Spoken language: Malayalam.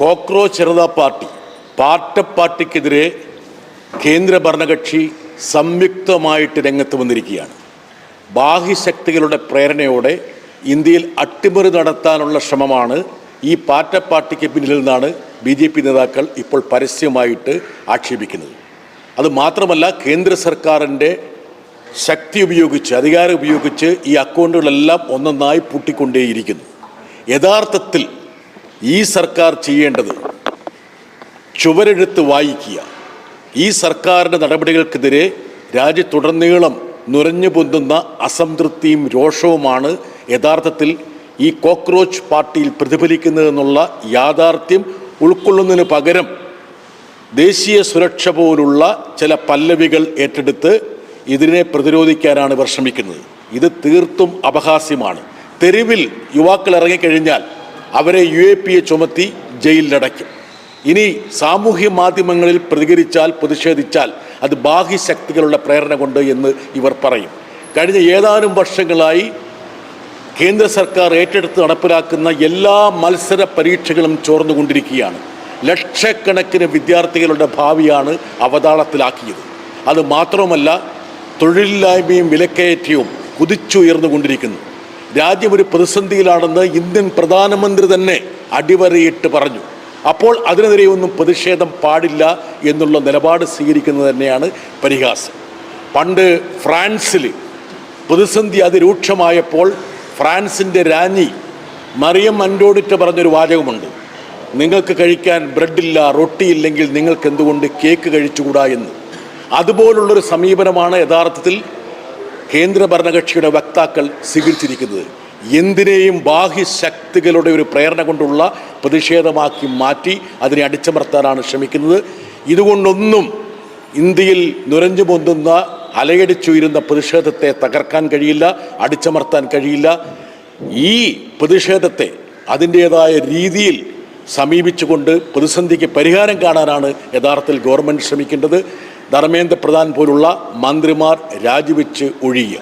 കോക്രോച്ച് ജനതാ പാർട്ടി പാർട്ടിക്കെതിരെ കേന്ദ്ര ഭരണകക്ഷി സംയുക്തമായിട്ട് രംഗത്ത് വന്നിരിക്കുകയാണ്. ബാഹ്യശക്തികളുടെ പ്രേരണയോടെ ഇന്ത്യയിൽ അട്ടിമറി നടത്താനുള്ള ശ്രമമാണ് ഈ പാർട്ടിക്ക് പിന്നിൽ നിന്നാണ് BJP നേതാക്കൾ ഇപ്പോൾ പരസ്യമായിട്ട് ആക്ഷേപിക്കുന്നത്. അതുമാത്രമല്ല, കേന്ദ്ര സർക്കാരിൻ്റെ ശക്തി ഉപയോഗിച്ച്, അധികാരം ഉപയോഗിച്ച് ഈ അക്കൗണ്ടുകളെല്ലാം ഒന്നൊന്നായി പൂട്ടിക്കൊണ്ടേയിരിക്കുന്നു. യഥാർത്ഥത്തിൽ ഈ സർക്കാർ ചെയ്യേണ്ടത് ചുവരെഴുത്ത് വായിക്കുക. ഈ സർക്കാരിൻ്റെ നടപടികൾക്കെതിരെ രാജ്യത്തുടനീളം നുരഞ്ഞു പൊന്തുന്ന അസംതൃപ്തിയും രോഷവുമാണ് യഥാർത്ഥത്തിൽ ഈ കോക്രോച്ച് പാർട്ടിയിൽ പ്രതിഫലിക്കുന്നതെന്നുള്ള യാഥാർത്ഥ്യം ഉൾക്കൊള്ളുന്നതിന് പകരം ദേശീയ സുരക്ഷ പോലുള്ള ചില പല്ലവികൾ ഏറ്റെടുത്ത് ഇതിനെ പ്രതിരോധിക്കാനാണ് ഇവർ ശ്രമിക്കുന്നത്. ഇത് അപഹാസ്യമാണ്. തെരുവിൽ യുവാക്കൾ ഇറങ്ങിക്കഴിഞ്ഞാൽ അവരെ UAPA ചുമത്തി ജയിലിലടയ്ക്കും. ഇനി സാമൂഹ്യ മാധ്യമങ്ങളിൽ പ്രതിഷേധിച്ചാൽ അത് ബാഹ്യശക്തികളുടെ പ്രേരണ കൊണ്ട് എന്ന് ഇവർ പറയും. കഴിഞ്ഞ ഏതാനും വർഷങ്ങളായി കേന്ദ്ര സർക്കാർ ഏറ്റെടുത്ത് നടപ്പിലാക്കുന്ന എല്ലാ മത്സര പരീക്ഷകളും ചോർന്നുകൊണ്ടിരിക്കുകയാണ്. ലക്ഷക്കണക്കിന് വിദ്യാർത്ഥികളുടെ ഭാവിയാണ് അവതാളത്തിലാക്കിയത്. അത് മാത്രമല്ല, തൊഴിലില്ലായ്മയും വിലക്കയറ്റവും കുതിച്ചുയർന്നുകൊണ്ടിരിക്കുന്നു. രാജ്യം ഒരു പ്രതിസന്ധിയിലാണെന്ന് ഇന്ത്യൻ പ്രധാനമന്ത്രി തന്നെ അടിവരയിട്ട് പറഞ്ഞു. അപ്പോൾ അതിനെതിരെ ഒന്നും പ്രതിഷേധം പാടില്ല എന്നുള്ള നിലപാട് സ്വീകരിക്കുന്നത് തന്നെയാണ് പരിഹാസം. പണ്ട് ഫ്രാൻസിൽ പ്രതിസന്ധി അതിരൂക്ഷമായപ്പോൾ ഫ്രാൻസിൻ്റെ രാജ്ഞി മറിയം അൻറ്റോണിറ്റ് പറഞ്ഞൊരു വാചകമുണ്ട്: നിങ്ങൾക്ക് കഴിക്കാൻ ബ്രെഡില്ല, റൊട്ടിയില്ലെങ്കിൽ നിങ്ങൾക്ക് എന്തുകൊണ്ട് കേക്ക് കഴിച്ചുകൂടാ എന്ന്. അതുപോലുള്ളൊരു സമീപനമാണ് യഥാർത്ഥത്തിൽ കേന്ദ്ര ഭരണകക്ഷിയുടെ വക്താക്കൾ സ്വീകരിച്ചിരിക്കുന്നത്. എന്തിനേയും ബാഹ്യശക്തികളുടെ ഒരു പ്രേരണ കൊണ്ടുള്ള പ്രതിഷേധമാക്കി മാറ്റി അതിനെ അടിച്ചമർത്താനാണ് ശ്രമിക്കുന്നത്. ഇതുകൊണ്ടൊന്നും ഇന്ത്യയിൽ നുരഞ്ഞു പൊന്തുന്ന അലയടിച്ചുയരുന്ന പ്രതിഷേധത്തെ തകർക്കാൻ കഴിയില്ല, അടിച്ചമർത്താൻ കഴിയില്ല. ഈ പ്രതിഷേധത്തെ അതിൻ്റേതായ രീതിയിൽ സമീപിച്ചുകൊണ്ട് പ്രതിസന്ധിക്ക് പരിഹാരം കാണാനാണ് യഥാർത്ഥത്തിൽ ഗവൺമെൻറ് ശ്രമിക്കേണ്ടത്. ധർമ്മേന്ദ്ര പ്രധാൻ പോലുള്ള മന്ത്രിമാർ രാജിവെച്ച് ഒഴിയുക.